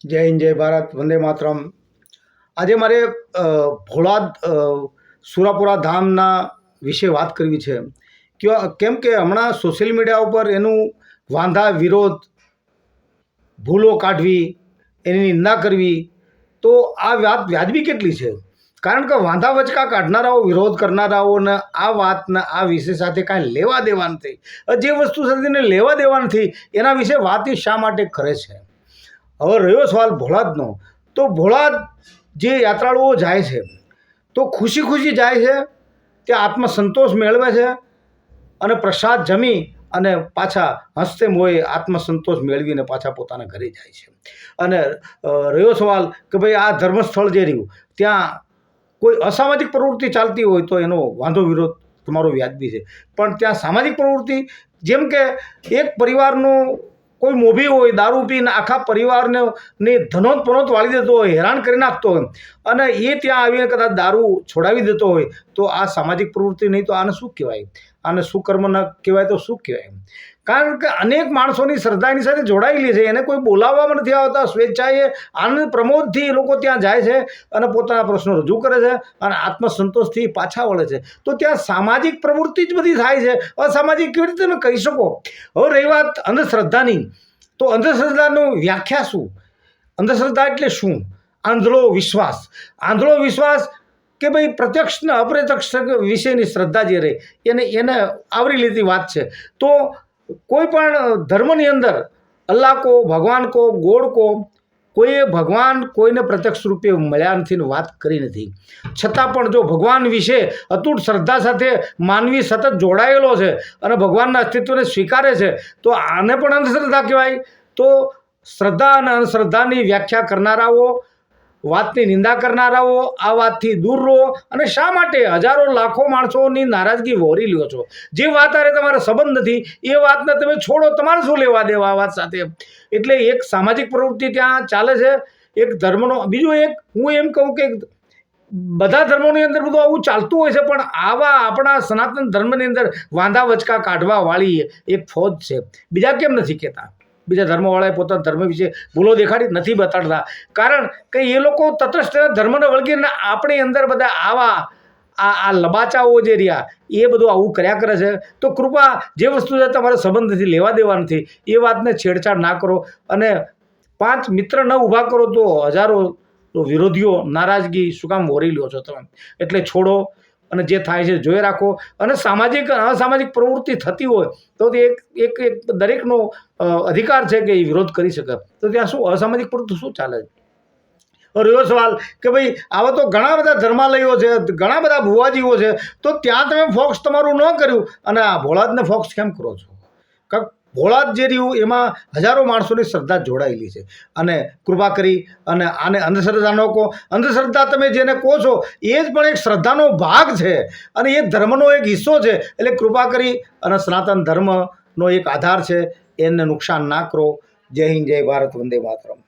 જય હિન્દ, જય ભારત, વંદે માતરમ. આજે મારે ભોળાદ સુરાપુરા ધામના વિશે વાત કરવી છે. કેમ કે હમણાં સોશિયલ મીડિયા ઉપર એનું વાંધા વિરોધ, ભૂલો કાઢવી, એની નિંદા કરવી, તો આ વાત વ્યાજબી કેટલી છે? કારણ કે વાંધા વચકા કાઢનારાઓ, વિરોધ કરનારાઓને આ વાતના આ વિષય સાથે કાંઈ લેવા દેવા નથી. જે વસ્તુ સાથે એને લેવા દેવા નથી એના વિશે વાત શા માટે કરે છે? હવે રહ્યો સવાલ ભોળાદનો, તો ભોળાદ જે યાત્રાળુઓ જાય છે તો ખુશી ખુશી જાય છે, ત્યાં આત્મસંતોષ મેળવે છે અને પ્રસાદ જમી અને પાછા હસતે મોએ આત્મસંતોષ મેળવીને પાછા પોતાના ઘરે જાય છે. અને રહ્યો સવાલ કે ભાઈ આ ધર્મસ્થળ જે રહ્યું ત્યાં કોઈ અસામાજિક પ્રવૃત્તિ ચાલતી હોય તો એનો વાંધો વિરોધ તમારો વ્યાજબી છે, પણ ત્યાં સામાજિક પ્રવૃત્તિ, જેમ કે એક પરિવારનો કોઈ મોભી હોય, દારૂ પીને આખા પરિવારને ધનોત પનોત વાળી દેતો હોય, હેરાન કરી નાખતો હોય, અને એ ત્યાં આવીને કદાચ દારૂ છોડાવી દેતો હોય તો આ સામાજિક પ્રવૃત્તિ નહીં તો આને શું કહેવાય? આને સુકર્મ ન કહેવાય તો શું કહેવાય? કારણ કે અનેક માણસોની શ્રદ્ધા એની સાથે જોડાયેલી છે, એને કોઈ બોલાવવામાં નથી આવતા, સ્વેચ્છાએ આનંદ પ્રમોદથી એ લોકો ત્યાં જાય છે અને પોતાના પ્રશ્નો રજૂ કરે છે અને આત્મસંતોષથી પાછા વળે છે. તો ત્યાં સામાજિક પ્રવૃત્તિ જ બધી થાય છે, અસામાજિક કેવી રીતે તમે કહી શકો? હવે રહી વાત અંધશ્રદ્ધાની, તો અંધશ્રદ્ધાનું વ્યાખ્યા શું? અંધશ્રદ્ધા એટલે શું? આંધળો વિશ્વાસ. આંધળો વિશ્વાસ કે ભાઈ પ્રત્યક્ષ ને અપ્રત્યક્ષ વિશેની શ્રદ્ધા જે રહે એને આવરી લેતી વાત છે. તો કોઈ પણ ધર્મની અંદર અલ્લાહ કો, ભગવાન કો, ગોડ કો, કોઈએ ભગવાન કોઈને પ્રત્યક્ષ રૂપે મળ્યા નથી ને વાત કરી નથી. છતાં પણ જો ભગવાન વિશે અતૂટ શ્રદ્ધા સાથે માનવી સતત જોડાયેલો છે અને ભગવાનના અસ્તિત્વને સ્વીકારે છે તો આને પણ અંધશ્રદ્ધા કહેવાય. તો શ્રદ્ધા અને અંધશ્રદ્ધાની વ્યાખ્યા કરનારાઓ, વાતની નિંદા કરનારાઓ આ વાતથી દૂર રહો. અને શા માટે હજારો લાખો માણસોની નારાજગી વહોરી લ્યો છો? જે વાત આરે તમારે સંબંધ નથી એ વાતને તમે છોડો, તમારે શું લેવા દેવા આ વાત સાથે? એટલે એક સામાજિક પ્રવૃત્તિ ત્યાં ચાલે છે, એક ધર્મનો. બીજું એક હું એમ કહું કે બધા ધર્મોની અંદર બધું આવું ચાલતું હોય છે, પણ આવા આપણા સનાતન ધર્મની અંદર વાંધા વચકા કાઢવાવાળી એક ફોજ છે. બીજા કેમ નથી કહેતા? બીજા ધર્મવાળાએ પોતાના ધર્મ વિશે ભૂલો દેખાડી નથી બતાડતા, કારણ કે એ લોકો તટસ્થ ધર્મને વળગીને આપણી અંદર બધા આવા આ લબાચાઓ જે રહ્યા એ બધું આવું કર્યા કરે છે. તો કૃપા જે વસ્તુ છે તમારે સંબંધથી લેવા દેવા નથી એ વાતને છેડછાડ ના કરો, અને 5 મિત્ર ન ઊભા કરો તો હજારો વિરોધીઓ નારાજગી શું કામ વહોરી લ્યો છો તમે? એટલે છોડો અને જે થાય છે જોઈ રાખો. અને સામાજિક અસામાજિક પ્રવૃત્તિ થતી હોય તો એક દરેકનો અધિકાર છે કે એ વિરોધ કરી શકે. તો ત્યાં શું અસામાજિક પ્રવૃત્તિ શું ચાલે છે? રહ્યો સવાલ કે ભાઈ આવા તો ઘણા બધા ધર્માલયો છે, ઘણા બધા ભુવાજીઓ છે, તો ત્યાં તમે ફોક્સ તમારું ન કર્યું અને આ ભોળાદને ફોક્સ કેમ કરો છો? કારણ ભોળાદ જે રહ્યું એમાં હજારો માણસોની શ્રદ્ધા જોડાયેલી છે. અને કૃપા કરી અને આને અંધશ્રદ્ધા ન કહો. અંધશ્રદ્ધા તમે જેને કહો છો એ જ પણ એક શ્રદ્ધાનો ભાગ છે અને એ ધર્મનો એક હિસ્સો છે. એટલે કૃપા કરી અને સનાતન ધર્મનો એક આધાર છે, એને નુકસાન ના કરો. જય હિન્દ, જય ભારત, વંદે માતરમ.